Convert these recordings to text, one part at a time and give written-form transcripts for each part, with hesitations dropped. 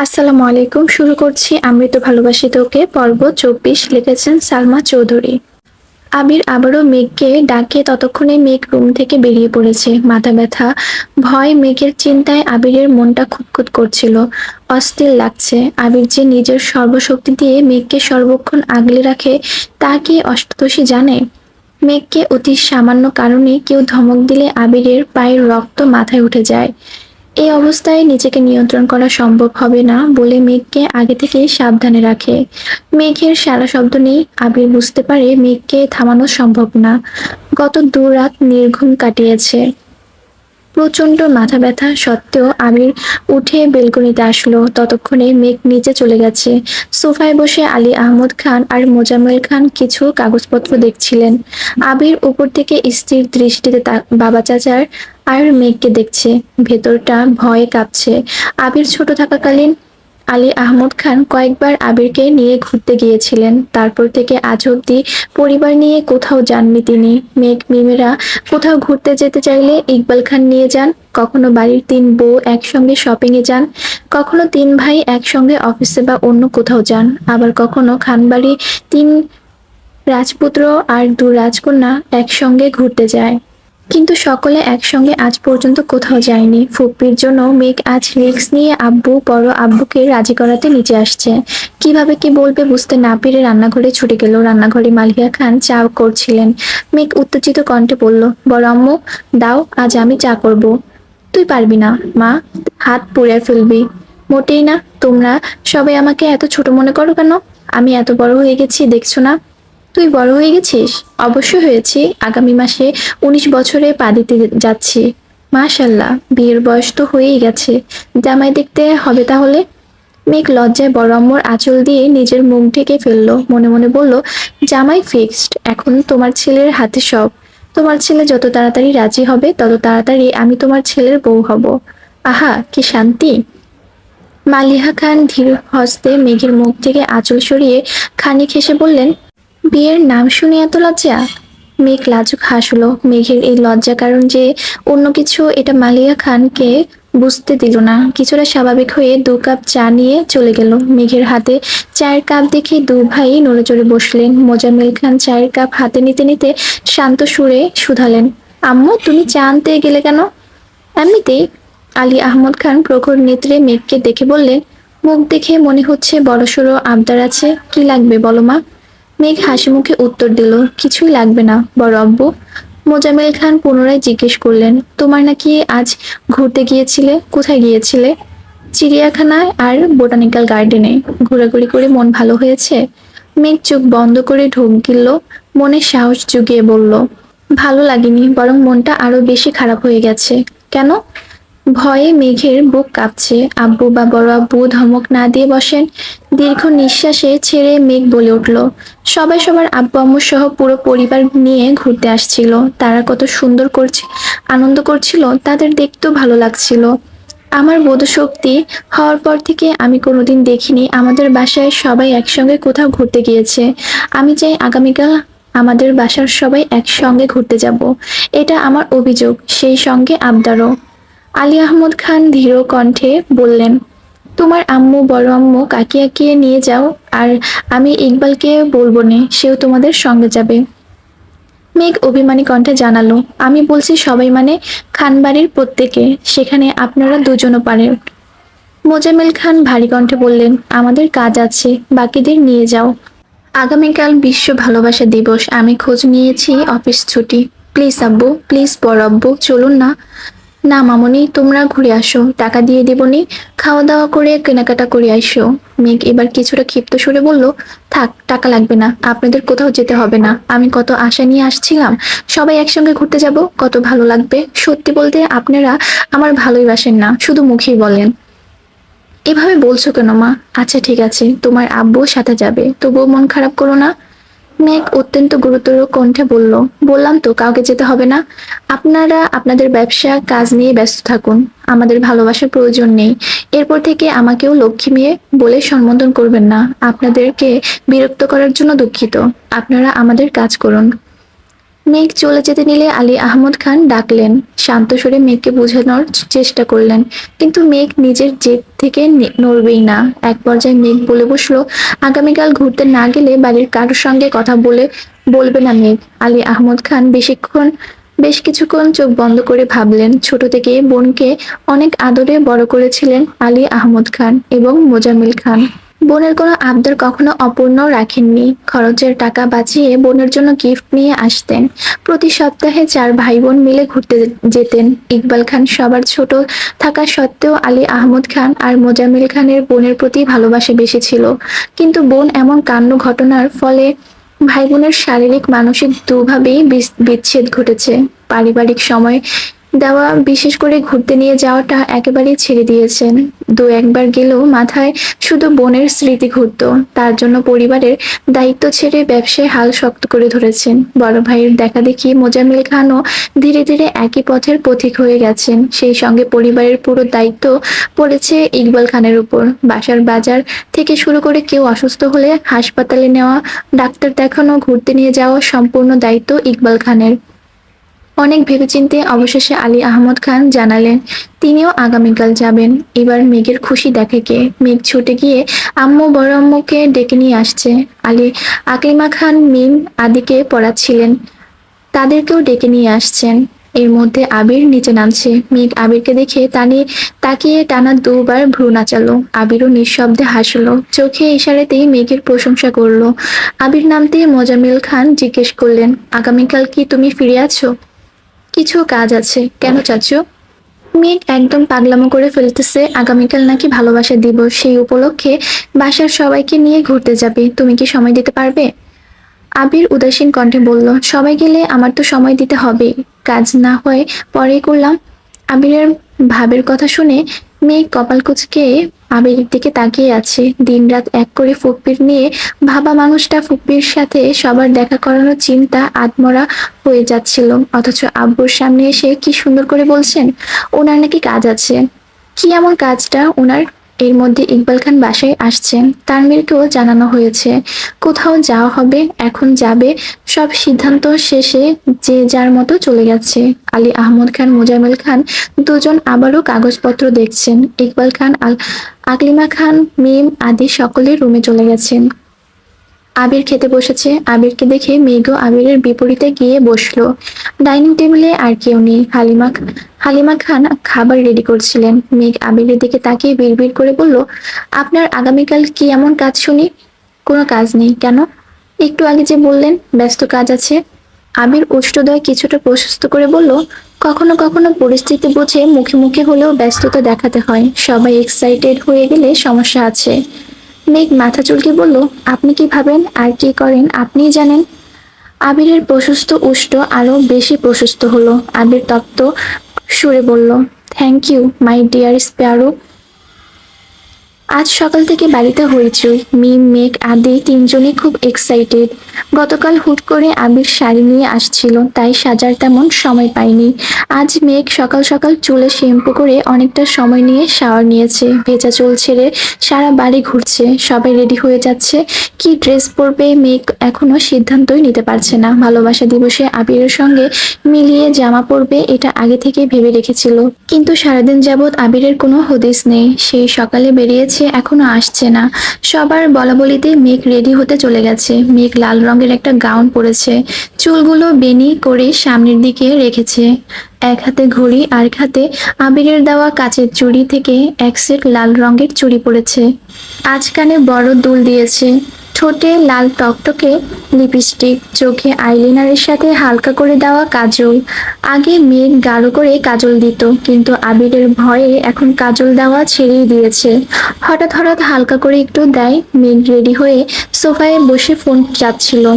আসসালামু আলাইকুম। শুরু করছি আমৃত ভালোবাসি তোকে পর্ব ২৪। লিখেছেন সালমা চৌধুরী। আবির আবারও মেঘকে ডাকে, ততক্ষণে মেঘ রুম থেকে বেরিয়ে পড়েছে। মাথা ব্যথা, ভয়, মেঘের চিন্তায় আবিরের মনটা খুঁতখুঁত করছিল, অস্থির লাগছে। আবির যে নিজের সর্বশক্তি দিয়ে মেঘকে সর্বক্ষণ আগলে রাখে তা কি অষ্টদশী জানে? মেঘকে অতি সামান্য কারণে কেউ ধমক দিলে আবিরের পায়ের রক্ত মাথায় উঠে যায়। এই অবস্থায় নিজেকে নিয়ন্ত্রণ করা সম্ভব হবে না বলে মেঘকে আগে থেকেই সাবধানে রাখে। মেঘের সারা শব্দ নেই, আবির বুঝতে পারে মেঘকে থামানো সম্ভব না। গত ২ রাত নির্ঘুম কাটিয়েছে। প্রচন্ড মাথা ব্যথা সত্ত্বেও আবির উঠে বেলকনিতে আসলো। ততক্ষণে মেঘ নিচে চলে গেছে। সোফায় বসে আলী আহমদ খান আর মোজাম্মেল খান কিছু কাগজপত্র দেখছিলেন। আবির উপর থেকে স্থির দৃষ্টিতে বাবা চাচার আর মেঘকে দেখছে। ভেতরটা ভয়ে কাঁপছে। আবির ছোট থাকাকালীন আলী আহমদ খান কয়েকবার আবিরকে নিয়ে ঘুরতে গিয়েছিলেন। তারপর থেকে আজ অব্দি পরিবার নিয়ে কোথাও যাননি তিনি। মেঘ মিমেরা কোথাও ঘুরতে যেতে চাইলে ইকবাল খান নিয়ে যান, কখনো বাড়ির ৩ বউ একসঙ্গে শপিংয়ে যান, কখনো ৩ ভাই একসঙ্গে অফিসে বা অন্য কোথাও যান, আবার কখনো খানবাড়ি ৩ রাজপুত্র আর ২ রাজকন্যা একসঙ্গে ঘুরতে যায়। কিন্তু সকলে একসঙ্গে আজ পর্যন্ত কোথাও যায়নি। ফুপ্পির জন্য মেঘ আজ রিস্ক নিয়ে বড় আব্বুকে রাজি করাতে নিচে আসছে। কিভাবে কি বলবে বুঝতে না পেরে রান্নাঘরে ছুটে গেল। রান্নাঘরে মালিহা খান চা করছিলেন। মেঘ উত্তেজিত কণ্ঠে বলল, বড় আম্মু, দাও, আজ আমি চা করব। তুই পারবি না মা, হাত পুড়ে ফেলবি। মোটেই না। তোমরা সবাই আমাকে এত ছোট মনে করো কেন? আমি এত বড় হয়ে গেছি, দেখছো না? তুই বড় হয়ে গেছিস? অবশ্যই হয়েছি। আগামী মাসে ১৯ বছরে পা দিতে যাচ্ছি। মাশাআল্লাহ, বিয়ের বয়স তো হয়েই গেছে। জামাই দেখতে হবে তাহলে। মেঘ লজ্জায় বড় আম্মুর আঁচল দিয়ে নিজের মুখ ঢেকে ফেললো। মনে মনে বলল, জামাই ফিক্সড। এখন তোমার ছেলের হাতে সব। তোমার ছেলে যত তাড়াতাড়ি রাজি হবে তত তাড়াতাড়ি আমি তোমার ছেলের বউ হব। আহা, কি শান্তি! মালিহা খান ধীর হস্তে মেঘের মুখ থেকে আঁচল সরিয়ে খানিক হেসে বললেন, বিয়ের নাম শুনে এত লজ্জা? মেঘ লাজুক হাসলো। মেঘের এই লজ্জা কারণ যে অন্য কিছু, এটা মালিয়া খানকে বুঝতে দিল না। কিছুটা স্বাভাবিক হয়ে ২ কাপ চা নিয়ে চলে গেল। মেঘের হাতে চায়ের কাপ দেখে ২ ভাই নড়েচড়ে বসলেন। মোজাম্মেল খান চায়ের কাপ হাতে নিতে নিতে শান্ত সুরে শুধালেন, আম্মু, তুমি চা আনতে গেলে কেন? এমনিতেই। আলী আহমদ খান প্রখর নেত্রে মেঘকে দেখে বললেন, মুখ দেখে মনে হচ্ছে বড়সড় আবদার আছে। কি লাগবে বলো মা? মেঘ হাসি মুখে উত্তর দিল, কিছুই লাগবে না বড় আব্বু। মোজাম্মেল খান পুনরায় জিজ্ঞেস করলেন, তোমার নাকি আজ ঘুরতে গিয়েছিলে? কোথায় গিয়েছিলে? চিড়িয়াখানায় আর বোটানিক্যাল গার্ডেনে। ঘোরাঘুরি করে মন ভালো হয়েছে? মেঘ চোখ বন্ধ করে ঢোক গিলল, মনে সাহস জুগিয়ে বলল, ভালো লাগেনি, বরং মনটা আরো বেশি খারাপ হয়ে গেছে। কেন? ভয়ে মেঘের বুক কাঁপছে। আব্বু বা বড় আব্বু ধমক না দিয়ে বসেন। দীর্ঘ নিঃশ্বাসে ছেড়ে মেঘ বলে উঠল, সবাই সবার আব্বু আম্মু সহ পুরো পরিবার নিয়ে ঘুরতে আসছিল। তারা কত সুন্দর করছে, আনন্দ করছিল, তাদের দেখতেও ভালো লাগছিল। আমার বোধশক্তি হওয়ার পর থেকে আমি কোনোদিন দেখিনি আমাদের বাসায় সবাই একসঙ্গে কোথাও ঘুরতে গিয়েছে। আমি চাই আগামীকাল আমাদের বাসার সবাই একসঙ্গে ঘুরতে যাব। এটা আমার অভিযোগ, সেই সঙ্গে আবদারও। আলী আহমদ খান ধীর কণ্ঠে বললেন, তোমার আম্মু বড় আম্মু কাকিয়াকে নিয়ে যাও, আর আমি ইকবালকে বলবো নে, সেও তোমাদের সঙ্গে যাবে। মেঘ অভিমানী কণ্ঠে জানালো, আমি বলছি সবাই মানে খানবাড়ির প্রত্যেকে, সেখানে আপনারা দুজনও পারেন। মোজাম্মেল খান ভারী কণ্ঠে বললেন, আমাদের কাজ আছে, বাকিদের নিয়ে যাও। আগামীকাল বিশ্ব ভালোবাসা দিবস, আমি খোঁজ নিয়েছি, অফিস ছুটি। প্লিজ আব্বু, প্লিজ বড় আব্বু, চলুন না। না মামুনি, তোমরা ঘুরে আসো, টাকা দিয়ে দেবনি, খাওয়া দাওয়া করে কেনাকাটা করে আইসো। মেঘ এবার কিছুটা ক্ষিপ্ত সুরে বলল, থাক, টাকা লাগবে না, আপনাদের কোথাও যেতে হবে না। আমি কত আশা নিয়ে আসছিলাম, সবাই একসঙ্গে ঘুরতে যাব, কত ভালো লাগবে। সত্যি বলতে আপনারা আমার ভালোই বাসেন না, শুধু মুখেই বলেন। এভাবে বলছো কেন মা? আচ্ছা ঠিক আছে, তোমার আব্বুও সাথে যাবে, তবুও মন খারাপ করো না। মেঘ অত্যন্ত গুরুতর কণ্ঠে বলল, বললাম তো কাউকে যেতে হবে না। আপনারা আপনাদের ব্যবসা কাজ নিয়ে ব্যস্ত থাকুন, আমাদের ভালোবাসার প্রয়োজন নেই। এরপর থেকে আমাকেও লক্ষ্মী মেয়ে বলে সম্বোধন করবেন না। আপনাদেরকে বিরক্ত করার জন্য দুঃখিত। আপনারা আমাদের কাজ করুন। মেঘ চলে যেতে নিলে আলী আহমদ খান ডাকলেন। শান্ত স্বরে মেঘকে বোঝানোর চেষ্টা করলেন, কিন্তু মেঘ নিজের জেদ থেকে নড়বেই না। এক পর্যায়ে মেঘ বলে বসলো, আগামীকাল ঘুরতে না গেলে বাড়ির কারোর সঙ্গে কথা বলবে না মেঘ। আলী আহমদ খান বেশ কিছুক্ষণ চোখ বন্ধ করে ভাবলেন। ছোট থেকে বোনকে অনেক আদরে বড় করেছিলেন আলী আহমদ খান এবং মোজাম্মেল খান। বোনের কোনো আবদার কখনো অপূর্ণ রাখেননি। খরচের টাকা বাঁচিয়ে বোনের জন্য গিফট নিয়ে আসতেন। প্রতি সপ্তাহে 4 ভাই বোন মিলে ঘুরতে যেতেন। ইকবাল খান সবার ছোট থাকা সত্ত্বেও আলী আহমদ খান আর মোজাম্মেল খানের বোনের প্রতি ভালোবাসা বেশি ছিল। কিন্তু বোন এমন কাণ্ড ঘটনার ফলে ভাই বোনের শারীরিক মানসিক দুভাবেই বিচ্ছেদ ঘটেছে। পারিবারিক সময় দেওয়া, বিশেষ করে ঘুরতে নিয়ে যাওয়াটা একেবারেই ছেড়ে দিয়েছেন। দু একবার গেলেও মাথায় শুধু বোনের স্মৃতি ঘুরতো। তার জন্য পরিবারের দায়িত্ব ছেড়ে ব্যবসায় হাল শক্ত করে ধরেছেন। বড় ভাইয়ের দেখাদেখি মোজাম্মেল খানও ধীরে ধীরে একই পথের পথিক হয়ে গেছেন। সেই সঙ্গে পরিবারের পুরো দায়িত্ব পড়েছে ইকবাল খানের উপর। বাসার বাজার থেকে শুরু করে কেউ অসুস্থ হলে হাসপাতালে নেওয়া, ডাক্তার দেখানো, ঘুরতে নিয়ে যাওয়া সম্পূর্ণ দায়িত্ব ইকবাল খানের। অনেক ভেবেচিন্তে অবশেষে আলী আহমদ খান জানালেন তিনিও আগামীকাল যাবেন। এবার মেঘের খুশি দেখে কে? মেঘ ছুটে গিয়ে আম্মু বড় আম্মুকে ডেকে নিয়ে আসছে। আকলিমা খান মিম আদিকে পড়াচ্ছিলেন, তাদেরকেও ডেকে নিয়ে আসছেন। এর মধ্যে আবির নিচে নামছে। মেঘ আবিরকে দেখে তাকিয়ে টানা 2 বার ভ্রু নাচালো। আবিরও নিঃশব্দে হাসলো, চোখে ইশারাতেই মেঘের প্রশংসা করলো। আবির নামতেই মোজাম্মেল খান জিজ্ঞেস করলেন, আগামীকাল কি তুমি ফিরে আছো? কিছু কাজ আছে। কেন চাচ্ছো? মেঘ একদম পাগলামো করে ফেলতেছে। আগামীকাল নাকি ভালোবাসা দিবস, সেই উপলক্ষে বাসার সবাইকে নিয়ে ঘুরতে যাবে। তুমি কি সময় দিতে পারবে? আবির উদাসীন কণ্ঠে বলল, সবাই গেলে আমার তো সময় দিতে হবেই। কাজ না হয় পরেই করলাম। আবিরের ভাবের কথা শুনে মেঘ কপাল কুঁচকে আবিরের দিকে তাকিয়ে আছে। দিনরাত এক করে ফুপ্পির নিয়ে ভাবা মানুষটা ফুপ্পির সাথে সবার দেখা করানোর চিন্তা আধমরা হয়ে যাচ্ছিল। অথচ আব্বুর সামনে এসে কি সুন্দর করে বলছেন ওনার নাকি কাজ আছে। কি এমন কাজটা ওনার? এর মধ্যে ইকবাল খান বাসায় আসছেন। তানভীরকেও জানানো হয়েছে কোথাও যাওয়া হবে, এখন যাবে। সব সিদ্ধান্ত শেষে যে যার মতো চলে গেছে। আলী আহমদ খান, মোজাম্মেল খান দুজন আবারও কাগজপত্র দেখছেন। ইকবাল খান, আকলিমা খান, মিম আদি সকলে রুমে চলে গেছেন। আবির খেতে বসেছে। আবিরকে দেখে মেঘও আবিরের বিপরীতে গিয়ে বসলো। ডাইনিং টেবিলে আর কেউ নেই। হালিমা খান খাবার রেডি করছিলেন। মেঘ আবিরের দিকে তাকিয়ে বিড়বিড় করে বলল, আপনার আগামীকাল কি এমন কাজ শুনি? কোনো কাজ নেই। কেন? একটু আগে যে বললেন ব্যস্ত কাজ আছে। আবির উষ্ঠদয় কিছুটা প্রশস্ত করে বলল, কখনো কখনো পরিস্থিতি বুঝে মুখে মুখে হলেও ব্যস্ততা দেখাতে হয়। সবাই এক্সাইটেড হয়ে গেলে সমস্যা আছে। মেঘ মাথা চুলকে বলল, আপনি কি ভাবেন আর কি করেন আপনিই জানেন। আবিরের প্রশস্ত উষ্ঠ আরো বেশি প্রশস্ত হলো। আবির তপ্ত সুরে বলল, thank you my dear sparrow. আজ সকাল থেকে বাড়িতে হইচই। মিম, মেঘ আদি তিনজনই খুব এক্সাইটেড। গতকাল হুট করে আবির শাড়ি নিয়ে আসছিল, তাই সাজার তেমন সময় পাইনি। আজ মেঘ সকাল সকাল চুলে শ্যাম্পু করে অনেকটা সময় নিয়ে শাওয়ার নিয়েছে। ভেজা চুল ছেড়ে সারা বাড়ি ঘুরছে। সবাই রেডি হয়ে যাচ্ছে। কি ড্রেস পরবে মেঘ এখনো সিদ্ধান্তই নিতে পারছে না। ভালোবাসা দিবসে আবিরের সঙ্গে মিলিয়ে জামা পরবে এটা আগে থেকে ভেবে রেখেছিল। কিন্তু সারাদিন যাবৎ আবিরের কোনো হদিস নেই। সেই সকালে বেরিয়েছে, এখনো আসছে না। সবার বলাবলিতে মেঘ রেডি হতে চলে গেছে। মেঘ লাল রঙের একটা গাউন পরেছে। চুলগুলো বেনি করে সামনের দিকে রেখেছে। এক হাতে ঘড়ি, আর এক হাতে আবিরের দেওয়া কাচের চুড়ি থেকে এক সেট লাল রঙের চুড়ি পরেছে। আজ কানে বড় দুল দিয়েছে। ঠোঁটে লাল টকটকে লিপস্টিক, চোখে আইলাইনারের সাথে হালকা করে দেওয়া কাজল। আগে মেঘ গাঢ় করে কাজল দিত, কিন্তু আবিরের ভয়ে এখন কাজল দেওয়া ছেড়েই দিয়েছে। হঠাৎ হঠাৎ হালকা করে একটু দেয়। মেঘ রেডি হয়ে সোফায় বসে ফোন চাচ্ছিল।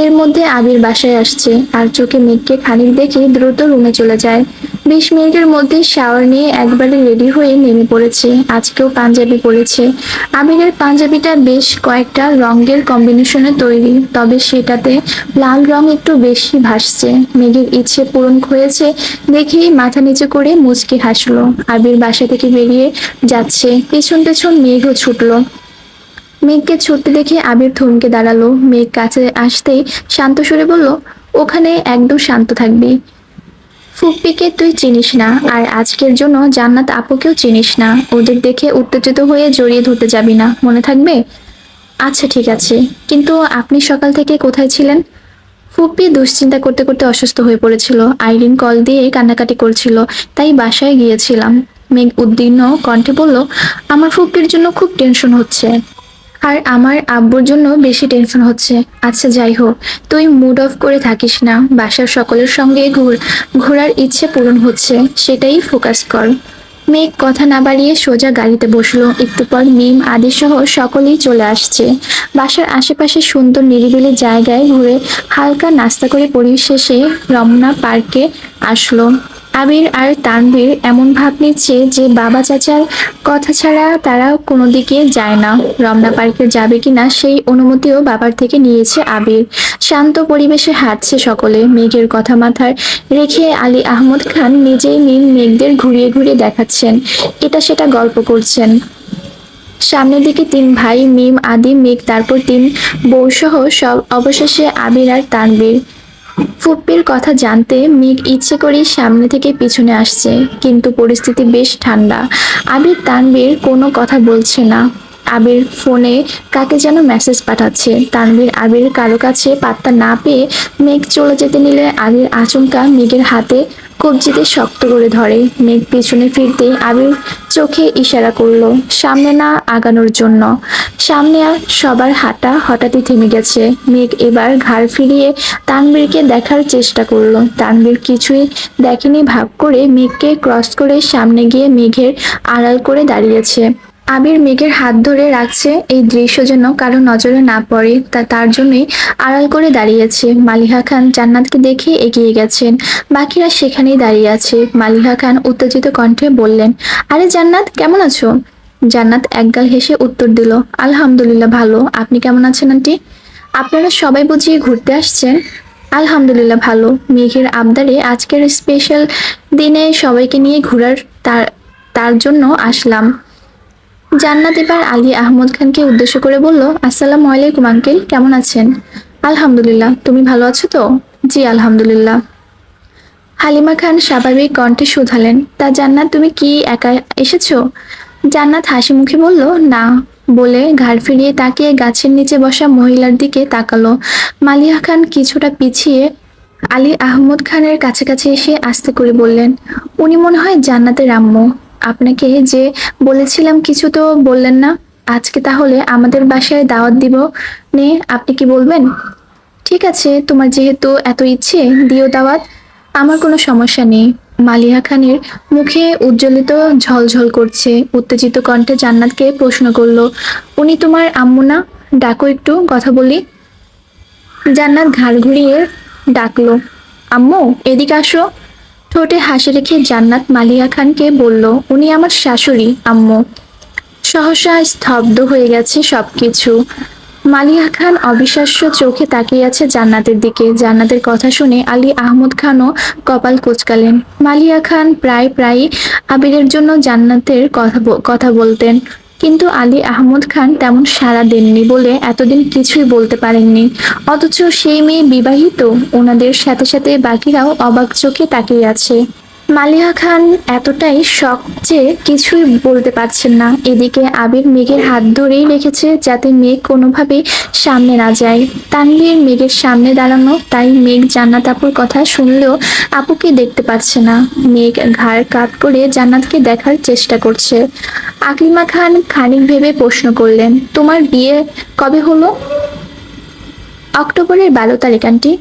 এর মধ্যে আবির বাসায় আসছে, আর চোখে মেঘকে খানিক দেখে দ্রুত রুমে চলে যায়। 20 মিনিটের মধ্যে শাওয়ার নিয়ে একবারে রেডি হয়ে নেমে পড়েছে। আজকেও পাঞ্জাবি পরেছে। আবিরের পাঞ্জাবিটা বেশ কয়েকটা রঙের কম্বিনেশনে তৈরি, তবে সেটাতে লাল রং একটু বেশি ভাসছে। মেঘের ইচ্ছে পূরণ হয়েছে দেখেই মাথা নিচু করে মুচকি হাসলো। আবির বাসা থেকে বেরিয়ে যাচ্ছে, পেছন পেছন মেঘও ছুটলো। মেঘকে ছুটতে দেখে আবির থমকে দাঁড়ালো। মেঘ কাছে আসতেই শান্ত সুরে বলল, ওখানে একদম শান্ত থাকবি। ফুপ্পিকে তুই চিনিস না, আর আজকের জন্য জান্নাত আপুকেও চিনিস না। ওদের দেখে উত্তেজিত হয়ে জড়িয়ে ধরতে যাবি না, মনে থাকবে? আচ্ছা ঠিক আছে। কিন্তু আপনি সকাল থেকে কোথায় ছিলেন? ফুপ্পি দুশ্চিন্তা করতে করতে অসুস্থ হয়ে পড়েছিল। আইরিন কল দিয়ে কান্নাকাটি করছিল, তাই বাসায় গিয়েছিলাম। মেঘ উদ্বিগ্ন কণ্ঠে বলল, আমার ফুপ্পির জন্য খুব টেনশন হচ্ছে। আর আমার আব্বুর জন্য বেশি টেনশন হচ্ছে। আচ্ছা যাই হোক, তুই মুড অফ করে থাকিস না। বাসার সকলের সঙ্গে ঘোরার ইচ্ছে পূরণ হচ্ছে, সেটাই ফোকাস কর। মেঘ কথা না বাড়িয়ে সোজা গাড়িতে বসলো। একটু পর মিম আদি সহ সকলেই চলে আসছে। বাসার আশেপাশে সুন্দর নিরিবিলি জায়গায় ঘুরে হালকা নাস্তা করে পরিশেষে রমনা পার্কে আসলো। আবির আর তানভীর এমন ভাব নিচ্ছে যে বাবা চাচার কথা ছাড়া তারা কোনো দিকে যায় না। রমনা পার্কে যাবে কিনা সেই অনুমতিও বাবার থেকে নিয়েছে আবির। শান্ত পরিবেশে হাঁটছে সকলে। মেঘের কথা মাথায় রেখে আলী আহমদ খান নিজেই মেঘদের ঘুরিয়ে ঘুরিয়ে দেখাচ্ছেন, এটা সেটা গল্প করছেন। সামনের দিকে তিন ভাই মিম আদি মেঘ, তারপর তিন বউসহ সব, অবশেষে আবির আর তানভীর। ফুপ্পির কথা জানতে মেঘ ইচ্ছে করেই সামনে থেকে পিছনে আসছে, কিন্তু পরিস্থিতি বেশ ঠান্ডা। আবির তানভীর কোনো কথা বলছে না। আবির ফোনে কাকে যেন মেসেজ পাঠাচ্ছে। তানভীর আবির কারো কাছে পাত্তা না পেয়ে মেঘ চলে যেতে নিলে আবির আচমকা মেঘের হাতে কবজিতে শক্ত করে ধরে। মেঘ পিছনে ফিরতেই আবির চোখে ইশারা করলো সামনে না আগানোর জন্য। সামনে আর সবার হাঁটা হঠাৎই থেমে গেছে। মেঘ এবার ঘাড় ফিরিয়ে তানভীরকে দেখার চেষ্টা করলো। তানভীর কিছুই দেখেনি ভাব করে মেঘকে ক্রস করে সামনে গিয়ে মেঘের আড়াল করে দাঁড়িয়েছে। আবির মেঘের হাত ধরে রাখছে, এই দৃশ্য যেন কারো নজরে না পড়ে তার জন্যই আড়াল করে দাঁড়িয়েছে। মালিহা খান জান্নাতকে দেখে এগিয়ে গেছেন। বাকিরা সেখানেই দাঁড়িয়ে আছে। মালিহা খান উত্তেজিত কণ্ঠে বললেন, আরে জান্নাত, কেমন আছো? জান্নাত একগাল হেসে উত্তর দিল, আলহামদুলিল্লাহ ভালো। আপনি কেমন আছেন আন্টি? আপনারা সবাই বুঝিয়ে ঘুরতে আসছেন? আলহামদুলিল্লাহ ভালো। মেঘের আবদারে আজকের স্পেশাল দিনে সবাইকে নিয়ে ঘোরার তার তার জন্য আসলাম। জান্নাত এবার আলী আহমদ খানকে উদ্দেশ্য করে বলল, আসসালামু আলাইকুম আঙ্কেল, কেমন আছেন? আলহামদুলিল্লাহ, তুমি ভালো আছো তো? জি আলহামদুলিল্লাহ। হালিমা খান স্বাভাবিক কণ্ঠে শুধালেন, তা জান্নাত তুমি কি একা এসেছো? জান্নাত হাসি মুখে বলল, না, বলে ঘাড় ফিরিয়ে তাকিয়ে গাছের নিচে বসা মহিলার দিকে তাকালো। মালিহা খান কিছুটা পিছিয়ে আলী আহমদ খানের কাছাকাছি এসে আস্তে করে বললেন, উনি মনে হয় জান্নাতের আম্মু। আপনাকে যে বলেছিলাম কিছু তো বললেন না। আজকে তাহলে আমাদের বাসায় দাওয়াত দিব নে, আপনি কি বলবেন? ঠিক আছে, তোমার যেহেতু এত ইচ্ছে দিও দাওয়াত, আমার কোনো সমস্যা নেই। মালিহা খানের মুখে উজ্জ্বলিত ঝলঝল করছে। উত্তেজিত কণ্ঠে জান্নাতকে প্রশ্ন করলো, উনি তোমার আম্মু না? ডাকো একটু, কথা বলি। জান্নাত ঘাড় ঘুরিয়ে ডাকলো, আম্মু এদিকে আসো। ঠোঁটে হাসি রেখে জান্নাত মালিয়া খানকে বলল, উনি আমার শাশুড়ি আম্মু। সহসা স্তব্ধ হয়ে গেছে সবকিছু। মালিয়া খান অবিশ্বাস্য চোখে তাকিয়ে আছে জান্নাতের দিকে। জান্নাতের কথা শুনে আলী আহমদ খানও কপাল কুঁচকালেন। মালিয়া খান প্রায় প্রায়ই আবিরের জন্য জান্নাতের কথা বলতেন, কিন্তু আলী আহমদ খান তেমন সাড়া দেননি বলে এতদিন কিছুই বলতে পারেননি। অথচ সেই মেয়ে বিবাহিত। ওনাদের সাথে সাথে বাকিরাও অবাক চোখে তাকিয়ে আছে। মালিহা খান এতটাই শক যে কিছুই বলতে পারছেন না। এদিকে আবির মেঘের হাত ধরেই রেখেছে যাতে মেঘ কোনোভাবেই সামনে না যায়। তানভীর মেঘের সামনে দাঁড়ানো, তাই মেঘ জান্নাত আপুর কথা শুনলেও আপুকে দেখতে পাচ্ছে না। মেঘ ঘাড় কাত করে জান্নাতকে দেখার চেষ্টা করছে। আকলিমা খান খানিক ভেবে প্রশ্ন করলেন, তোমার বিয়ে কবে হলো? অক্টোবরের 12 তারিখ আন্টি।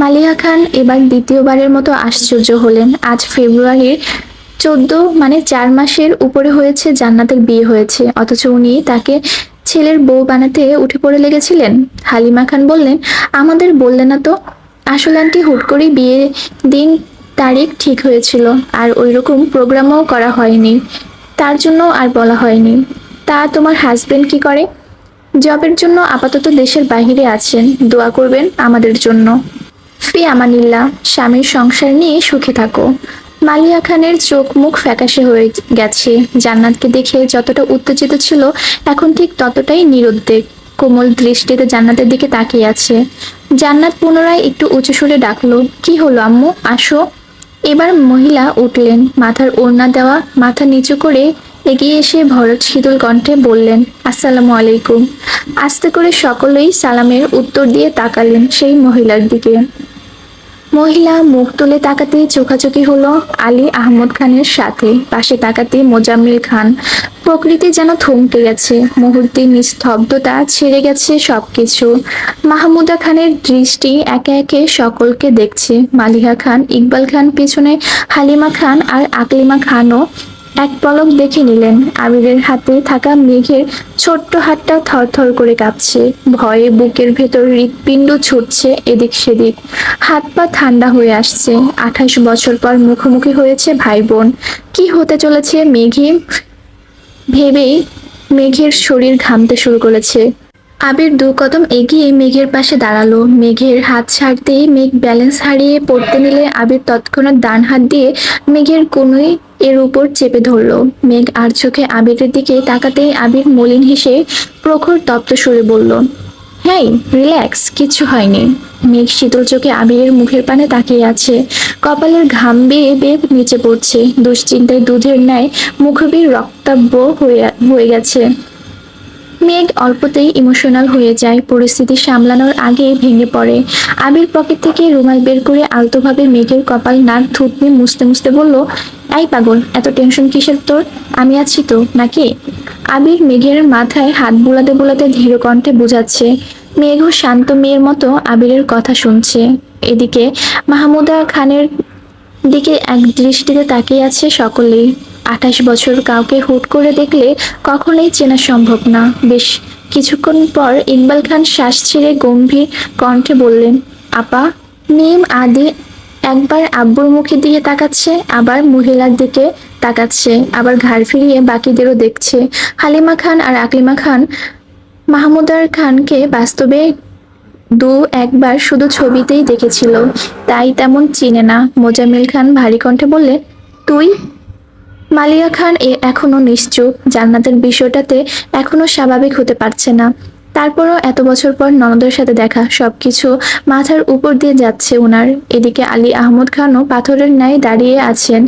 মালিহা খান এবার দ্বিতীয়বারের মতো আশ্চর্য হলেন। আজ ফেব্রুয়ারির 14, মানে 4 মাসের উপরে হয়েছে জান্নাতের বিয়ে হয়েছে, অথচ উনি তাকে ছেলের বউ বানাতে উঠে পড়ে লেগেছিলেন। হালিমা খান বললেন, আমাদের বললেন না তো। আসলে আন্টি হুট করেই বিয়ে দিন তারিখ ঠিক হয়েছিল, আর ওইরকম প্রোগ্রামও করা হয়নি, তার জন্য আর বলা হয়নি। তা তোমার হাজবেন্ড কি করে? জবের জন্য আপাতত দেশের বাইরে আছেন, দোয়া করবেন আমাদের জন্য। ফি আমানিল্লাহ। স্বামীর সংসার নিয়ে সুখে থাকো। মালিয়া খানের চোখ মুখ ফ্যাকাশে হয়ে গেছে। জান্নাতকে দেখে যতটা উত্তেজিত ছিল এখন ঠিক ততটাই নিরুদ্বেগ। কোমল দৃষ্টিতে জান্নাতের দিকে তাকিয়ে আছে। জান্নাত পুনরায় একটু উঁচু সুরে ডাকলো, কি হলো আম্মু, আসো। এবার মহিলা উঠলেন, মাথার ওড়না দেওয়া, মাথা নিচু করে এগিয়ে এসে ভরত শীতল কণ্ঠে বললেন, আসসালামু আলাইকুম। আস্তে করে সকলেই সালামের উত্তর দিয়ে তাকালেন সেই মহিলার দিকে। মহিলা মুখ তুলে তাকাতেই চোখাচোখি হলো আলী আহমদ খানের সাথে, পাশে তাকাতেই মোজাম্মেল খান। প্রকৃতি যেন থমকে গেছে, মুহূর্তে নিস্তব্ধতা ছেড়ে গেছে সবকিছু। মাহমুদা খানের দৃষ্টি একে একে সকলকে দেখছে। মালিহা খান, ইকবাল খান, পিছনে হালিমা খান আর আকলিমা খানও এক পলক দেখে নিলেন। আবিরের হাতে থাকা মেঘের ছোট্ট হাতটা থরথর করে কাঁপছে, ভয়ে বুকের ভেতর হৃৎপিণ্ড ছুটছে এদিক সেদিক, হাত পা ঠান্ডা হয়ে আসছে। 28 বছর পর মুখোমুখি হয়েছে ভাই বোন, কি হতে চলেছে মেঘে ভেবেই মেঘের শরীর ঘামতে শুরু করেছে। আবির 2 কদম এগিয়ে মেঘের পাশে দাঁড়ালো। মেঘের হাত ছাড়তেই মেঘ ব্যালেন্স হারিয়ে পড়তে নিলে আবির তৎক্ষণাৎ ডান হাত দিয়ে মেঘের কনুই এর উপর চেপে ধরলো। মেঘ আর চোখে আবিরের দিকে তাকাতেই আবির মলিন হেসে প্রখর তপ্ত সুরে বলল, হেই রিল্যাক্স, কিচ্ছু হয়নি। মেঘ শীতল চোখে আবিরের মুখের পানে তাকিয়ে আছে, কপালের ঘাম বেয়ে বেয়ে নিচে পড়ছে। দুশ্চিন্তায় দুধের ন্যায় মুখবির রক্তাব্য হয়ে গেছে। মেঘ অল্পতেই ইমোশনাল হয়ে যায়, পরিস্থিতি সামলানোর আগেই ভেঙে পড়ে। আবির পকেট থেকে রুমাল বের করে আলতোভাবে মেঘের কপাল, নাক, থুতনি মুছতে মুছতে বলল, এই পাগল, এত টেনশন কিসের তোর, আমি আছি তো নাকি। আবির মেঘের মাথায় হাত বুলাতে বুলাতে ধীর কণ্ঠে বুঝাচ্ছে। মেঘও শান্ত মেয়ের মতো আবিরের কথা শুনছে। এদিকে মাহমুদা খানের দিকে এক দৃষ্টিতে তাকিয়ে আছে সকলেই। 28 বছর কাউকে হুট করে দেখলে কখনোই চেনা সম্ভব না। বেশ কিছুক্ষণ পর ইকবাল খান শ্বাস ছেড়ে গম্ভীর কণ্ঠে বললেন, আপা। মিম আদি একবার আব্বুর মুখের দিকে তাকাচ্ছে, আবার মহিলার দিকে তাকাচ্ছে, আবার ঘাড় ফিরিয়ে বাকিদেরও দেখছে। হালিমা খান আর আকলিমা খান মাহমুদার খানকে বাস্তবে একবার শুধু ছবিতেই দেখেছিল, তাই তেমন চিনে না। মোজাম্মেল খান ভারী কণ্ঠে বললেন, তুই। মালিয়া খান এখনো নিশ্চুপ, জান্নাতের বিষয়টাতে এখনো স্বাভাবিক হতে পারছে না। তারপরও এত বছর পর ননদের সাথে দেখা, সবকিছু মাথার উপর দিয়ে যাচ্ছে ওনার। এদিকে আলী আহমদ খানও পাথরের ন্যায় দাঁড়িয়ে আছেন।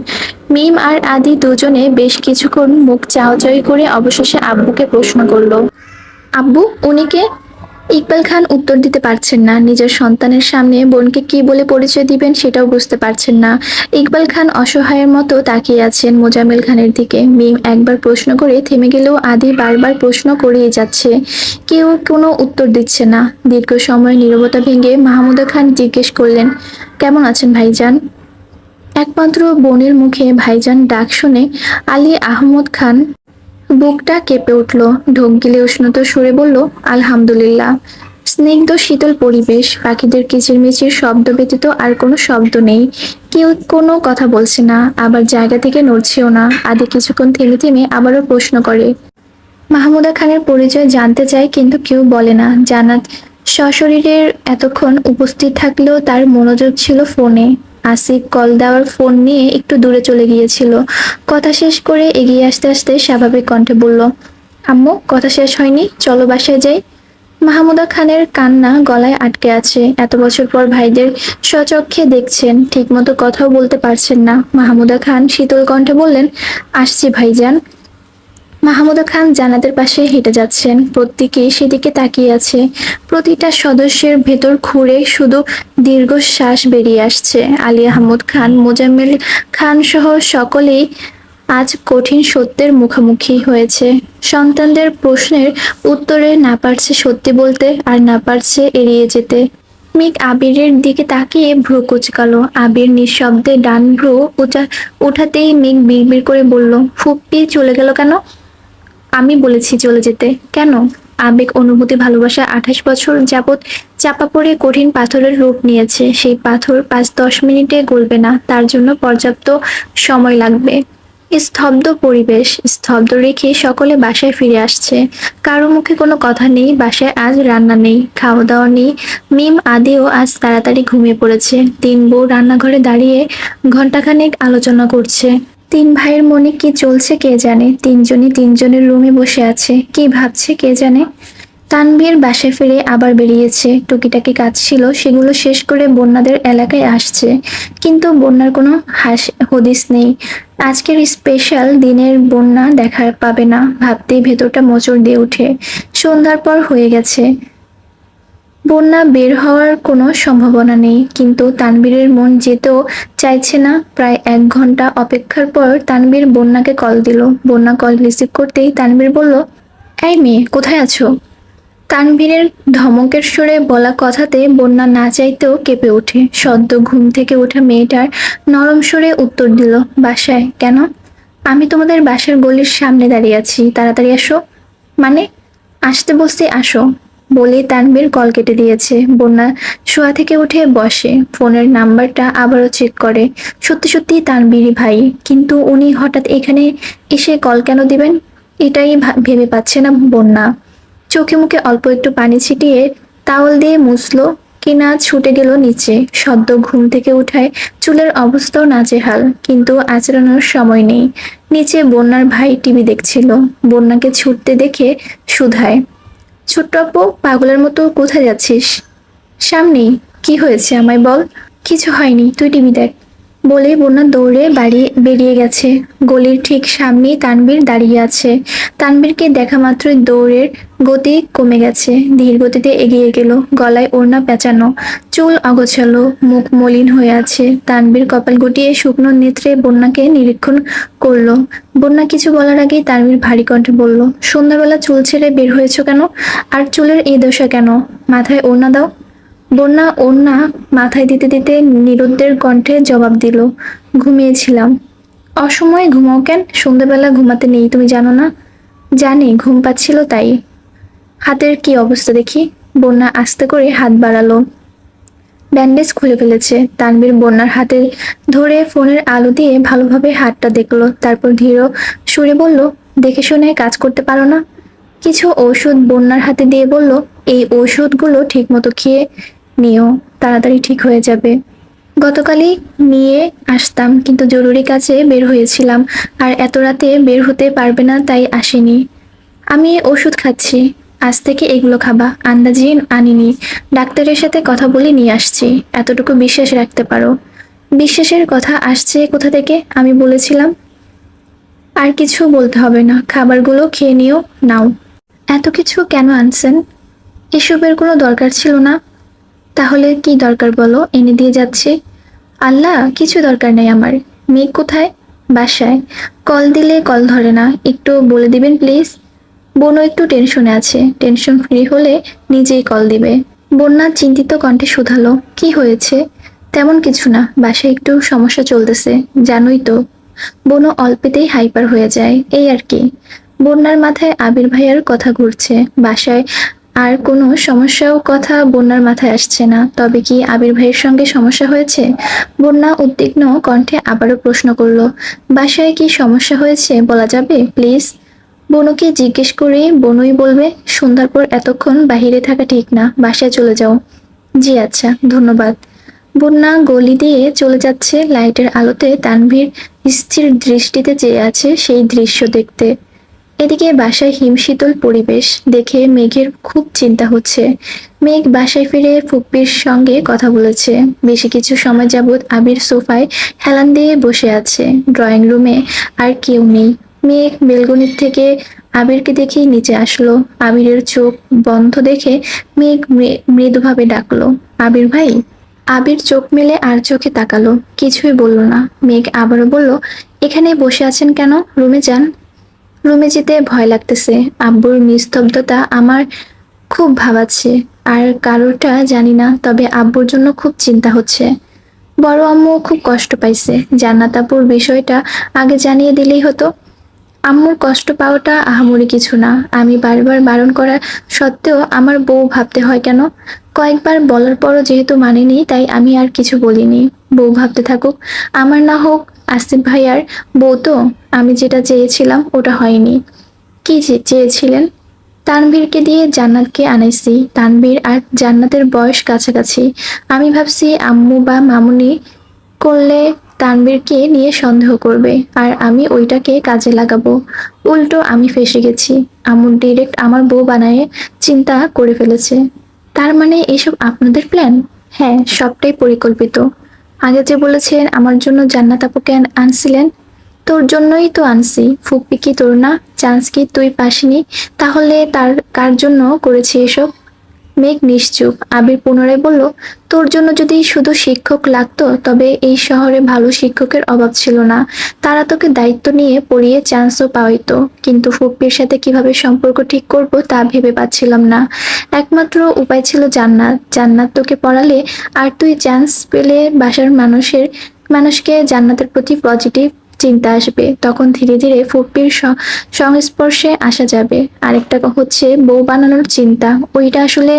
মিম আর আদি দুজনে বেশ কিছুক্ষণ মুখ চাওয়াচাওয়ি করে অবশেষে আব্বুকে প্রশ্ন করলো, আব্বু উনি কে? ইকবাল খান উত্তর দিতে পারছেন না। নিজের সন্তানের সামনে বোনকে কি বলে পরিচয় দিবেন সেটাও বুঝতে পারছেন না। ইকবাল খান অসহায়ের মতো তাকিয়ে আছেন মোজাম্মেল খানের দিকে। মিম একবার প্রশ্ন করে থেমে গেলেও আদি বারবার প্রশ্ন করেই যাচ্ছে। কেউ কোনো উত্তর দিচ্ছে না। দীর্ঘ সময় নীরবতা ভেঙে মাহমুদা খান জিজ্ঞেস করলেন, কেমন আছেন ভাইজান? একমাত্র বোনের মুখে ভাইজান ডাক শুনে আলী আহমদ খান বুকটা কেঁপে উঠল। ঢোক গিলে উষ্ণত সুরে বলল, আলহামদুলিল্লাহ। স্নিগ্ধ শীতল পরিবেশ, পাখিদের কিচিরমিচির শব্দ ব্যতীত আর কোনো শব্দ নেই। কেউ কোনো কথা বলছে না, আবার জায়গা থেকে নড়ছেও না। আদি কিছুক্ষণ থেমে থেমে আবারও প্রশ্ন করে। মাহমুদা খানের পরিচয় জানতে চায়, কিন্তু কেউ বলে না। জান্নাত সশরীরের এতক্ষণ উপস্থিত থাকলেও তার মনোযোগ ছিল ফোনে। আসিফ কল দেওয়ার ফোন নিয়ে একটু দূরে চলে গিয়েছিল। কথা শেষ করে এগিয়ে আসতে আসতে স্বাভাবিক কণ্ঠে বলল, আম্মু কথা শেষ হয়নি, চলো বাসায় যাই। মাহমুদা খানের কান্না গলায় আটকে আছে। এত বছর পর ভাইদের স্বচক্ষে দেখছেন, ঠিকমতো কথাও বলতে পারছেন না। মাহমুদা খান শীতল কণ্ঠে বললেন, আসছি ভাইজান। মাহমুদা খান জান্নাতের পাশে হেঁটে যাচ্ছেন, প্রত্যেকে সেদিকে তাকিয়ে আছে। প্রতিটা সদস্যের ভেতর খুঁড়ে শুধু দীর্ঘশ্বাস বেরিয়ে আসছে। আলী আহমদ খান, মোজাম্মেল খান সহ সকলেই আজ কঠিন সত্যের মুখোমুখি হয়েছে। সন্তানদের প্রশ্নের উত্তরে না পারছে সত্যি বলতে, আর না পারছে এড়িয়ে যেতে। মেঘ আবিরের দিকে তাকিয়ে ভ্রু কুচকালো। আবির নিঃশব্দে ডান ভ্রু উঠাতেই মেঘ বিড়বিড় করে বলল, ফুপ্পি চলে গেল কেন? আমি বলেছি চলে যেতে। কেন? আবেগ, অনুভূতি, ভালোবাসা 28 বছর যাবৎ চাপা পড়ে কঠিন পাথরের রূপ নিয়েছে। সেই পাথর 5-10 মিনিটে গলবে না, তার জন্য পর্যাপ্ত সময় লাগবে। স্তব্ধ পরিবেশ, স্তব্ধ রেখে সকলে বাসায় ফিরে আসছে। কারো মুখে কোনো কথা নেই। বাসায় আজ রান্না নেই, খাওয়া দাওয়া নেই। মিম আদিও আজ তাড়াতাড়ি ঘুমিয়ে পড়েছে। 3 বউ রান্নাঘরে দাঁড়িয়ে ঘন্টাখানেক আলোচনা করছে। 3 ভাইয়ের মনে কি চলছে কে জানে। তিনজনই তিনজনের রুমে বসে আছে, কি ভাবছে কে জানে। তানভীর বাসায় ফিরে আবার বেরিয়েছে। টুকিটাকি কাজ ছিল, সেগুলো শেষ করে বন্যাদের এলাকায় আসছে, কিন্তু বন্যার কোনো হদিস নেই। আজকের স্পেশাল দিনের বন্যা দেখা পাবে না ভাবতেই ভেতরটা মোচড় দিয়ে ওঠে। সন্ধ্যার পর হয়ে গেছে, বন্যা বের হওয়ার কোনো সম্ভাবনা নেই, কিন্তু তানবীরের মন যেতেও চাইছে না। প্রায় 1 ঘন্টা অপেক্ষার পর তানবীর বন্যাকে কল দিল। বন্যা কল রিসিভ করতেই তানবীর বলল, এই মেয়ে, কোথায় আছো? তানভীরের ধমকের সুরে বলা কথাতে বন্যা না চাইতেও কেঁপে ওঠে। সদ্য ঘুম থেকে ওঠা মেয়েটার নরম সুরে উত্তর দিল, বাসায়। কেন? আমি তোমাদের বাসার গলির সামনে দাঁড়িয়ে আছি, তাড়াতাড়ি আসো। মানে? আসতে বসতে আসো, বলে তানভীর কল কেটে দিয়েছে। বন্যা শোয়া থেকে উঠে বসে, ফোনের নাম্বারটা আবারও চেক করে। সত্যি সত্যি তানভীরই ভাই, কিন্তু উনি হঠাৎ এখানে এসে কল কেন দিবেন? এটাই ভেবে পাচ্ছে না বন্যা। চোখে মুখে অল্প একটু পানি ছিটিয়ে তাওয়াল দিয়ে মুছলো, কিনা ছুটে গেল নিচে। সদ্য ঘুম থেকে উঠায় চুলের অবস্থাও নাজেহাল, কিন্তু আঁচড়ানোর সময় নেই। নিচে বন্যার ভাই টিভি দেখছিল। বন্যাকে ছুটতে দেখে শুধায়, ছোট্ট আপু, পাগলের মতো কোথায় যাচ্ছিস? সামনেই। কি হয়েছে আমায় বল। কিছু হয়নি, তুই টিভি দেখ, বলে বন্যা দৌড়ে বাড়ি বেরিয়ে গেছে। গলির ঠিক সামনেই তানভীর দাঁড়িয়ে আছে। তানভীরকে দেখা মাত্রই দৌড়ের গতি কমে গেছে, ধীর গতিতে এগিয়ে গেল। গলায় ওড়না পেঁচানো, চুল অগোছালো, মুখ মলিন হয়ে আছে। তানভীর কপাল গুটিয়ে শুকনো নেত্রে বন্যাকে নিরীক্ষণ করলো। বন্যা কিছু বলার আগেই তানভীর ভারী কণ্ঠে বলল, সন্ধ্যাবেলা চুল ছেড়ে বের হয়েছ কেন? আর চুলের এই দশা কেন? মাথায় ওড়না দাও। বন্যা ওড়না মাথায় দিতে দিতে নিরুদ্দের কণ্ঠে জবাব দিল, ঘুমিয়েছিলাম। অসময়ে ঘুমাও কেন? সন্ধ্যাবেলা ঘুমাতে নেই, তুমি জানো না? জানি, ঘুম পাচ্ছিল তাই। হাতের কি অবস্থা দেখি। বন্যা আস্তে করে হাত বাড়ালো, ব্যান্ডেজ খুলে ফেলেছে। তানভীর বন্যার হাতে ধরে ফোনের আলো দিয়ে ভালোভাবে হাতটা দেখলো, তারপর ধীর সুরে বলল, দেখে শুনে কাজ করতে পারো না? কিছু ঔষধ বন্যার হাতে দিয়ে বলল, এই ঔষধগুলো ঠিক মতো খেয়ে নিও, তাড়াতাড়ি ঠিক হয়ে যাবে। গতকালই নিয়ে আসতাম, কিন্তু জরুরি কাজে বের হয়েছিলাম, আর এত রাতে বের হতে পারবে না তাই আসেনি। আমি ওষুধ খাচ্ছি, আজ থেকে এগুলো খাবা। আন্দাজি আনিনি, ডাক্তারের সাথে কথা বলে নিয়ে আসছি, এতটুকু বিশ্বাস রাখতে পারো। বিশ্বাসের কথা আসছে কোথা থেকে? আমি বলেছিলাম। আর কিছু বলতে হবে না, খাবারগুলো খেয়ে নিও। নাও। এত কিছু কেন আনছেন? এসবের কোনো দরকার ছিল না। তাহলে কি দরকার বলো, এনে দিয়ে যাচ্ছি। আল্লাহ, কিছু দরকার নেই আমার। মেঘ কোথায়? বাসায়। কল দিলে কল ধরে না, একটু বলে দিবেন প্লিজ। বোনও একটু টেনশনে আছে, টেনশন ফ্রি হলে নিজেই কল দিবে। বন্যা চিন্তিত কণ্ঠে শুধালো, কি হয়েছে? তেমন কিছু না, বাসায় একটু সমস্যা চলতেছে, জানোই তো। বোনও অল্পেতেই হাইপার হয়ে যায়, এই আর কি। বন্যার মাথায় আবির ভাইয়ার কথা ঘুরছে। বাসায় আর কোনো সমস্যাও কথা বন্যার মাথায় আসছে না। তবে কি আবির ভাইয়ের সঙ্গে সমস্যা হয়েছে? বন্যা উদ্বিগ্ন কণ্ঠে আবারও প্রশ্ন করলো, বাসায় কি সমস্যা হয়েছে বলা যাবে প্লিজ? বনুকে জিজ্ঞেস করে বনুই বলবে। সন্ধ্যার পর এতক্ষণ বাহিরে থাকা ঠিক না, বাসায় চলে যাও। জি আচ্ছা, ধন্যবাদ। বন্যা গলি দিয়ে চলে যাচ্ছে। লাইটের আলোতে তানভীর স্থির দৃষ্টিতে চেয়ে আছে সেই দৃশ্য দেখতে। এদিকে বাসায় হিমশীতল পরিবেশ দেখে মেঘের খুব চিন্তা হচ্ছে। মেঘ বাসায় ফিরে ফুপ্পির সঙ্গে কথা বলেছে। বেশি কিছু সময় যাবৎ আবির সোফায় হেলান দিয়ে বসে আছে। ড্রয়িং রুমে আর কেউ নেই। মেঘ বেলকনির থেকে আবিরকে দেখেই নিচে আসলো। আবিরের চোখ বন্ধ দেখে মেঘ মৃদুভাবে ডাকলো, আবির ভাই। আবির চোখ মেলে আর চোখে তাকালো, কিছুই বলল না। মেঘ আবারও বলল, এখানে বসে আছেন কেন? রুমে যান। রুমে যেতে ভয় লাগতেছে। আব্বুর নিস্তব্ধতা আমার খুব ভাবাচ্ছে। আর কারোরটা জানি না, তবে আব্বুর জন্য খুব চিন্তা হচ্ছে। বড় আম্মু খুব কষ্ট পাইছে। জান্নাত আপুর বিষয়টা আগে জানিয়ে দিলেই হতো। আম্মুর কষ্ট পাওয়াটা আহামরি কিছু না। আমি বারবার বারণ করা সত্ত্বেও আমার বউ ভাবতে হয় কেন? কয়েকবার বলার পরও যেহেতু মানেনি, তাই আমি আর কিছু বলিনি। বউ ভাবতে থাকুক, আমার না হোক। আসিফ ভাইয়ার বউ তো। আমি যেটা চেয়েছিলাম ওটা হয়নি। কি চেয়েছিলেন? তানভীরকে দিয়ে জান্নাতকে আনাইছি। তানভীর আর জান্নাতের বয়স কাছাকাছি। আমি ভাবছি আম্মু বা মামুনি করলে তানভীরকে নিয়ে সন্দেহ করবে, আর আমি ওইটাকে কাজে লাগাবো। উল্টো আমি ফেঁসে গেছি। আম্মু ডিরেক্ট আমার বউ বানায় চিন্তা করে ফেলেছে। তার মানে এসব আপনাদের প্ল্যান? হ্যাঁ, সবটাই পরিকল্পিত। আগে যে বলেছেন আমার জন্য জান্নাত আপুকে আনছিলেন, তোর জন্যই তো আনছি। ফুপ্পি কি তোর না? চান্স কি তুই পাসনি? তাহলে তার কার জন্য করেছি এসব? মেঘ নিশ্চুপ। আবির পুনরায় বলল, তোর জন্য যদি শুধু শিক্ষক লাগতো তবে এই শহরে ভালো শিক্ষকের অভাব ছিল না। তারা তোকে দায়িত্ব নিয়ে পড়িয়ে চান্সও পাওয়াইতো। কিন্তু ফুপ্পির সাথে কিভাবে সম্পর্ক ঠিক করব তা ভেবে পাচ্ছিলাম না। একমাত্র উপায় ছিল জান্নাত। জান্নাত তোকে পড়ালে আর তুই চান্স পেলে বাসার মানুষকে জান্নাতের প্রতি পজিটিভ চিন্তা আসবে। তখন ধীরে ধীরে ফুপ্পির সংস্পর্শে আসা যাবে। আরেকটা হচ্ছে বউ বানানোর চিন্তা। ওইটা আসলে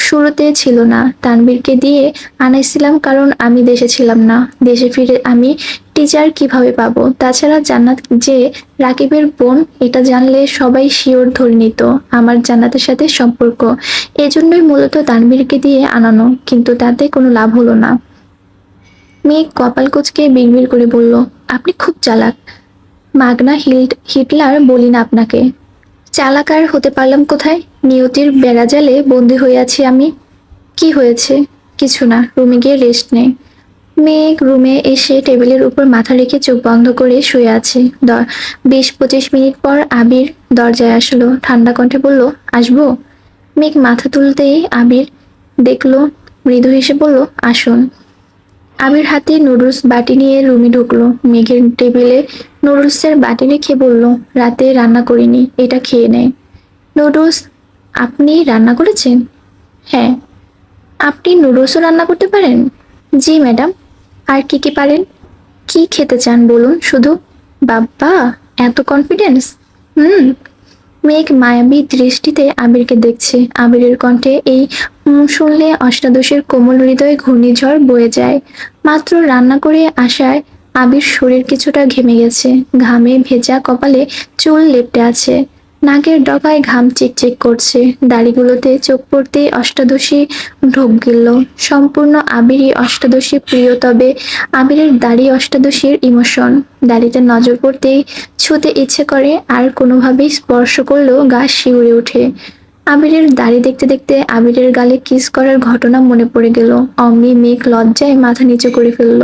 শুরুতে ছিল না। তানবীরকে দিয়ে আনাইছিলাম কারণ আমি দেশে ছিলাম না। দেশে ফিরে আমি টিচার কিভাবে পাবো? তাছাড়া জান্নাত যে রাকিবের বোন এটা জানলে সবাই শিওর ধরে নিত আমার জান্নাতের সাথে সম্পর্ক। এজন্যই মূলত তানবীরকে দিয়ে আনানো, কিন্তু তাতে কোনো লাভ হলো না। মেয়ে কপাল কুঁচকে বিড়বিড় করে বলল, আপনি খুব চালাক। মাগনা হিটলার বলি না আপনাকে। চালাক আর হতে পারলাম কোথায়? নিয়তির বেড়াজালে বন্দি হয়ে আছি আমি। কি হয়েছে? কিছু না, রুমে গিয়ে রেস্ট নে। মেঘ রুমে এসে টেবিলের উপর মাথা রেখে চোখ বন্ধ করে শুয়ে আছে। 20-25 মিনিট পর আবির দরজায় আসলো। ঠান্ডা কণ্ঠে বলল, আসবো? মেঘ মাথা তুলতেই আবির দেখলো, মৃদু হেসে বলল, আসুন। আবির হাতে নুডলস বাটি নিয়ে রুমে ঢুকলো। মেঘের টেবিলে নুডলসের বাটি রেখে বলল, রাতে রান্না করিনি, এটা খেয়ে নেয়। নুডলস? আপনি রান্না করেছেন? হ্যাঁ। আপনি নুডলসও রান্না করতে পারেন? জি ম্যাডাম। আর কি কি পারেন? কি খেতে চান বলুন শুধু। বাব্বা, এত কনফিডেন্স! হুম। মেঘ মায়াবী দৃষ্টিতে আবিরকে দেখছে। আবিরের কণ্ঠে এই শুনলে অষ্টাদশের কোমল হৃদয়ে ঘূর্ণিঝড় বয়ে যায়। মাত্র রান্না করে আসায় আবির শরীর কিছুটা ঘেমে গেছে। ঘামে ভেজা কপালে চুল লেপ্টে আছে। নাকের ডগায় ঘাম চিকচিক করছে। দাড়িগুলোতে চোখ পড়তেই অষ্টাদশী ঢোক গিলল। সম্পূর্ণ আবিরই অষ্টাদশী প্রিয়, তবে আবিরের দাড়ি অষ্টাদশীর ইমোশন। দাড়িতে নজর পড়তেই ছুঁতে ইচ্ছে করে, আর কোনোভাবেই স্পর্শ করলেও গা শিউরে ওঠে। আবিরের দাড়ি দেখতে দেখতে আবিরের গালে কিস করার ঘটনা মনে পড়ে গেল। অমনি মেঘ লজ্জায় মাথা নিচু করে ফেলল।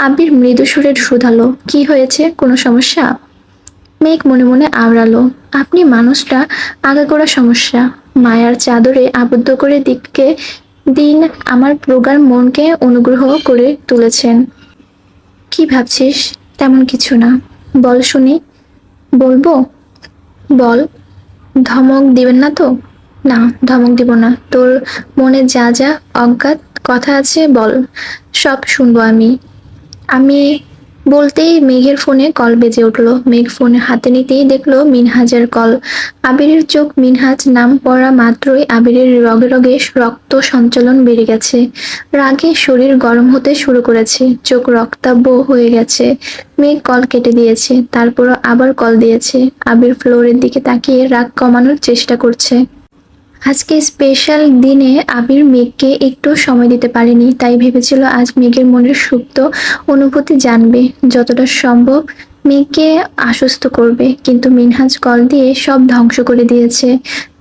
আবির মৃদু সুরে শুধালো, কি হয়েছে? কোনো সমস্যা? মেঘ মনে মনে আওড়ালো, আপনি মানুষটা আগাগোড়া সমস্যা। মায়ার চাদরে আবদ্ধ করে দিন আমার প্রগাঢ় মনকে অনুগ্রহ করে তুলেছেন। কি ভাবছিস? তেমন কিছু না। বল শুনি। বলবো? বল। ধমক দিবেন না তো? না, ধমক দিব না। তোর মনে যা যা অজ্ঞাত কথা আছে বল, সব শুনবো আমি। আমি বলতেই মেঘের ফোনে কল বেজে উঠল। মেঘ ফোন হাতে নিতেই দেখলো মিনহাজের কল। আবিরের চোখ মিনহাজ নাম পড়া মাত্রই আবিরের রগে রগে রক্ত সঞ্চালন বেড়ে গেছে। রাগে শরীর গরম হতে শুরু করেছে। চোখ রক্তাভ হয়ে গেছে। মেঘ কল কেটে দিয়েছে, তারপরও আবার কল দিয়েছে। আবির ফ্লোরের দিকে তাকিয়ে রাগ কমানোর চেষ্টা করছে। আজকে স্পেশাল দিনে আবির মেঘকে একটু সময় দিতে পারেনি, তাই ভেবেছিল আজ মেঘের মনের সুপ্ত অনুভূতি জানবে, যতটা সম্ভব মেঘকে আশ্বস্ত করবে। কিন্তু মিনহাজ কল দিয়ে সব ধ্বংস করে দিয়েছে।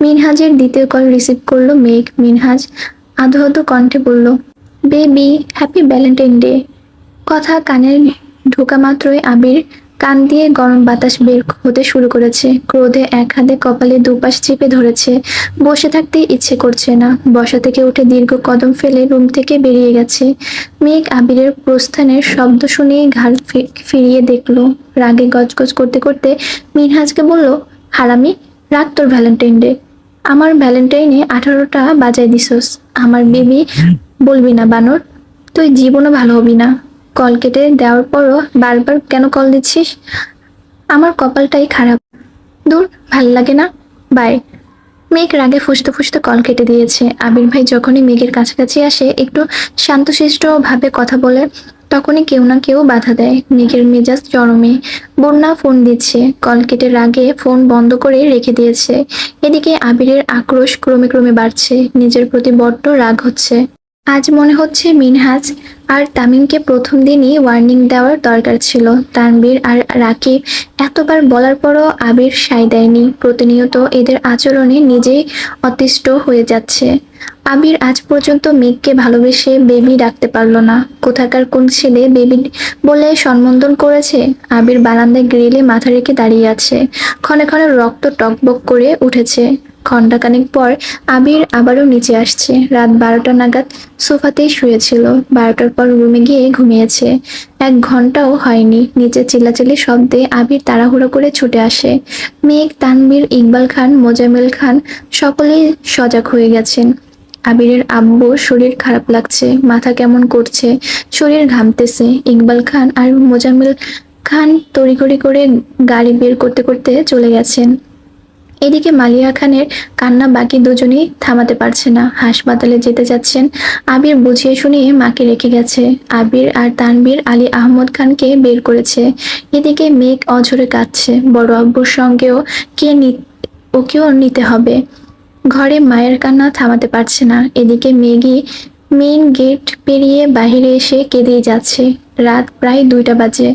মিনহাজের দ্বিতীয় কল রিসিভ করলো মেঘ। মিনহাজ আধো আধো কণ্ঠে বলল, বেবি, হ্যাপি ভ্যালেন্টাইন ডে। কথা কানে ঢোকা মাত্রই আবির কান দিয়ে গরম বাতাস বের হতে শুরু করেছে। ক্রোধে এক হাতে কপালে দুপাশ চেপে ধরেছে। বসে থাকতে ইচ্ছে করছে না। বসা থেকে উঠে দীর্ঘ কদম ফেলে রুম থেকে বেরিয়ে গেছে। মেঘ আবিরের প্রস্থানের শব্দ শুনেই ঘাড় ফিরিয়ে দেখলো। রাগে গজগজ করতে করতে মিনহাজকে বলল, হারামি, রাগ তোর ভ্যালেন্টাইন ডে। আমার ভ্যালেন্টাইনে 18টা বাজায় দিছস। আমার বেবি বলবি না বানর? তুই জীবনও ভালো হবি না। কল কেটে দেওয়ার পরও বারবার কেন কল দিচ্ছিস? আমার কপালটাই খারাপ। দূর, ভাল লাগে না। বাই। মেঘ রাগে ফুঁসতে ফুঁসতে কল কেটে দিয়েছে। আবির ভাই যখনই মেঘের কাছাকাছি আসে, একটু শান্তশিষ্ট ভাবে কথা বলে, তখনই কেউ না কেউ বাধা দেয়। মেঘের মেজাজ চরমে। বন্যা ফোন দিচ্ছে। কল কেটে রাগে ফোন বন্ধ করে রেখে দিয়েছে। এদিকে আবিরের আক্রোশ ক্রমে ক্রমে বাড়ছে। নিজের প্রতি বড্ড রাগ হচ্ছে। আজ মনে হচ্ছে মিনহাজ আর তামিমকে প্রথম দিনই ওয়ার্নিং দেওয়ার দরকার ছিল। তানভীর আর রাকিব এতবার বলার পরও আবির সায় দেয়নি। প্রতিনিয়ত এদের আচরণে নিজেই অতিষ্ঠ হয়ে যাচ্ছে। আবির আজ পর্যন্ত মেঘকে ভালোবেসে বেবি ডাকতে পারল না। কোথাকার কোন ছেলে বেবি বলে সম্বোধন করেছে। আবির বারান্দায় গ্রিলে মাথা রেখে দাঁড়িয়ে আছে। ক্ষণে ক্ষণে রক্ত টকবক করে উঠেছে। ঘণ্টাখানেক পর আবির আবারও নিচে আসছে। রাত 12টা নাগাদ সোফাতেই শুয়েছিল। 12টার পর রুমে গিয়ে ঘুমিয়েছে। 1 ঘন্টাও হয়নি। নিচে চিল্লাচিল্লি শব্দে আবির তাড়াহুড়ো করে ছুটে আসে। মেঘ, তানভীর, ইকবাল খান, মোজাম্মেল খান সকলেই সজাগ হয়ে গেছেন। আবিরের আব্বুর শরীর খারাপ লাগছে, মাথা কেমন করছে, শরীর ঘামতেছে। ইকবাল খান আর মোজাম্মেল খান তড়িঘড়ি করে গাড়ি বের করতে করতে চলে গেছেন। এদিকে মালিয়া খানের কান্না বাকি দুজনেই থামাতে পারছে না। হাসপাতালে যেতে যাচ্ছেন। আবির বুঝিয়ে শুনিয়ে মাকে রেখে গেছে। আবির আর তানভীর আলী আহমদ খানকে বের করেছে। এদিকে মেঘ অঝরে কাঁদছে। বড় আব্বুর সঙ্গেও ওকেও নিতে হবে। ঘরে মায়ের কান্না থামাতে পারছে না। এদিকে মেঘই মেইন গেট পেরিয়ে বাহিরে এসে কেঁদেই যাচ্ছে। রাত প্রায় 2টা বাজে।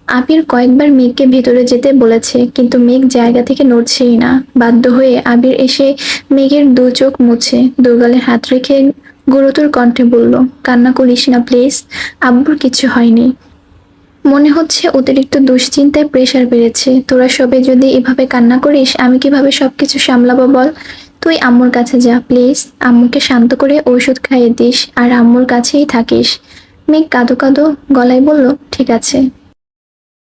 আবির কয়েকবার মেঘকে ভেতরে যেতে বলেছে, কিন্তু মেঘ জায়গা থেকে নড়ছেই না। বাধ্য হয়ে আবির এসে মেঘের 2 চোখ মুছে দুগালে হাত রেখে গুরুতর কণ্ঠে বলল, কান্না করিস না প্লিজ, আব্বুর কিছু হয়নি। মনে হচ্ছে অতিরিক্ত দুশ্চিন্তায় প্রেশার বেড়েছে। তোরা সবে যদি এভাবে কান্না করিস, আমি কিভাবে সবকিছু সামলাবো বল। তুই আম্মুর কাছে যা প্লিজ, আম্মুকে শান্ত করে ঔষধ খাইয়ে দিস আর আম্মুর কাছেই থাকিস। মেঘ কাঁদো কাঁদো গলায় বলল, ঠিক আছে।